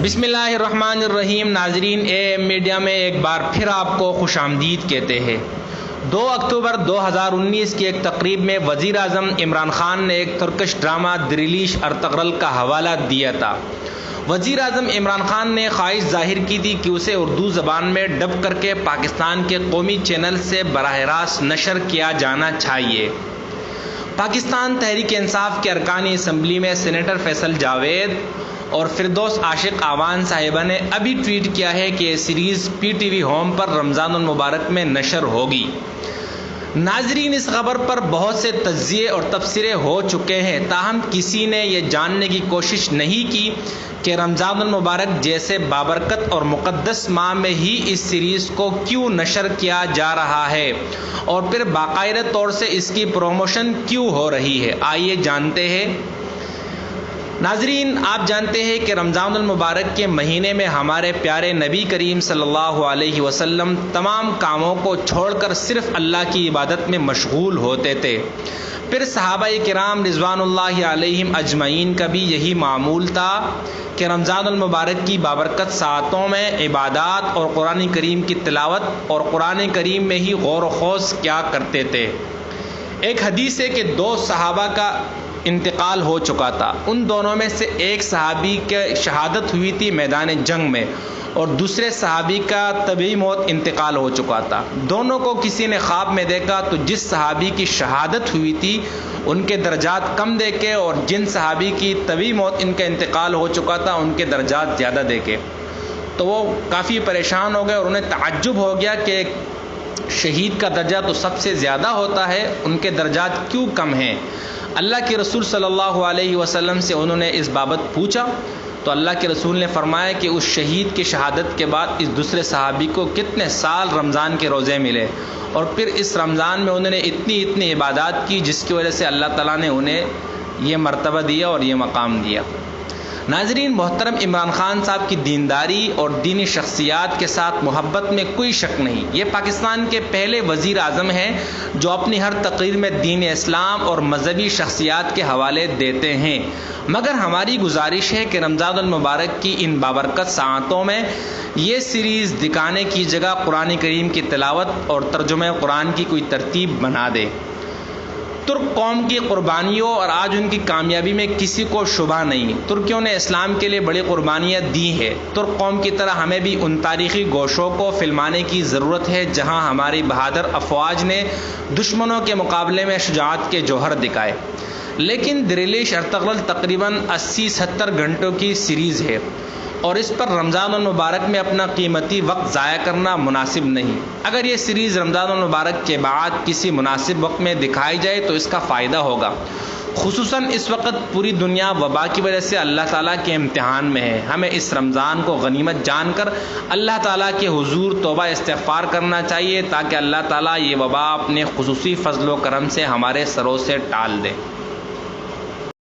بسم اللہ الرحمن الرحیم۔ ناظرین، اے ایم میڈیا میں ایک بار پھر آپ کو خوش آمدید کہتے ہیں۔ 2 اکتوبر 2019 کی ایک تقریب میں وزیر اعظم عمران خان نے ایک ترکش ڈرامہ دریلیش ارطغرل کا حوالہ دیا تھا۔ وزیر اعظم عمران خان نے خواہش ظاہر کی تھی کہ اسے اردو زبان میں ڈب کر کے پاکستان کے قومی چینل سے براہ راست نشر کیا جانا چاہیے۔ پاکستان تحریک انصاف کے ارکان اسمبلی میں سینیٹر فیصل جاوید اور فردوس عاشق آوان صاحبہ نے ابھی ٹویٹ کیا ہے کہ یہ سیریز پی ٹی وی ہوم پر رمضان المبارک میں نشر ہوگی۔ ناظرین، اس خبر پر بہت سے تجزیے اور تبصرے ہو چکے ہیں، تاہم کسی نے یہ جاننے کی کوشش نہیں کی کہ رمضان المبارک جیسے بابرکت اور مقدس ماہ میں ہی اس سیریز کو کیوں نشر کیا جا رہا ہے اور پھر باقاعدہ طور سے اس کی پروموشن کیوں ہو رہی ہے۔ آئیے جانتے ہیں۔ ناظرین، آپ جانتے ہیں کہ رمضان المبارک کے مہینے میں ہمارے پیارے نبی کریم صلی اللہ علیہ وسلم تمام کاموں کو چھوڑ کر صرف اللہ کی عبادت میں مشغول ہوتے تھے۔ پھر صحابہ کرام رضوان اللہ علیہم اجمعین کا بھی یہی معمول تھا کہ رمضان المبارک کی بابرکت ساعتوں میں عبادات اور قرآن کریم کی تلاوت اور قرآن کریم میں ہی غور و خوض کیا کرتے تھے۔ ایک حدیث ہے کہ 2 صحابہ کا انتقال ہو چکا تھا۔ ان دونوں میں سے ایک صحابی کی شہادت ہوئی تھی میدان جنگ میں اور دوسرے صحابی کا طبیعی موت انتقال ہو چکا تھا۔ دونوں کو کسی نے خواب میں دیکھا تو جس صحابی کی شہادت ہوئی تھی ان کے درجات کم دیکھے اور جن صحابی کی طبیعی موت ان کا انتقال ہو چکا تھا ان کے درجات زیادہ دیکھے۔ تو وہ کافی پریشان ہو گئے اور انہیں تعجب ہو گیا کہ شہید کا درجہ تو سب سے زیادہ ہوتا ہے، ان کے درجات کیوں کم ہیں۔ اللہ کے رسول صلی اللہ علیہ وسلم سے انہوں نے اس بابت پوچھا تو اللہ کے رسول نے فرمایا کہ اس شہید کی شہادت کے بعد اس دوسرے صحابی کو کتنے سال رمضان کے روزے ملے اور پھر اس رمضان میں انہوں نے اتنی عبادات کی جس کی وجہ سے اللہ تعالیٰ نے انہیں یہ مرتبہ دیا اور یہ مقام دیا۔ ناظرین، محترم عمران خان صاحب کی دینداری اور دینی شخصیات کے ساتھ محبت میں کوئی شک نہیں۔ یہ پاکستان کے پہلے وزیر اعظم ہیں جو اپنی ہر تقریر میں دین اسلام اور مذہبی شخصیات کے حوالے دیتے ہیں، مگر ہماری گزارش ہے کہ رمضان المبارک کی ان بابرکت ساعتوں میں یہ سیریز دکھانے کی جگہ قرآن کریم کی تلاوت اور ترجمہ قرآن کی کوئی ترتیب بنا دے۔ ترک قوم کی قربانیوں اور آج ان کی کامیابی میں کسی کو شبہ نہیں۔ ترکیوں نے اسلام کے لیے بڑی قربانیاں دی ہیں۔ ترک قوم کی طرح ہمیں بھی ان تاریخی گوشوں کو فلمانے کی ضرورت ہے جہاں ہماری بہادر افواج نے دشمنوں کے مقابلے میں شجاعت کے جوہر دکھائے۔ لیکن دریلیش ارطغرل تقریباً 80-70 گھنٹوں کی سیریز ہے اور اس پر رمضان المبارک میں اپنا قیمتی وقت ضائع کرنا مناسب نہیں۔ اگر یہ سیریز رمضان المبارک کے بعد کسی مناسب وقت میں دکھائی جائے تو اس کا فائدہ ہوگا، خصوصاً اس وقت پوری دنیا وبا کی وجہ سے اللہ تعالیٰ کے امتحان میں ہے۔ ہمیں اس رمضان کو غنیمت جان کر اللہ تعالیٰ کے حضور توبہ استغفار کرنا چاہیے تاکہ اللہ تعالیٰ یہ وبا اپنے خصوصی فضل و کرم سے ہمارے سروں سے ٹال دے۔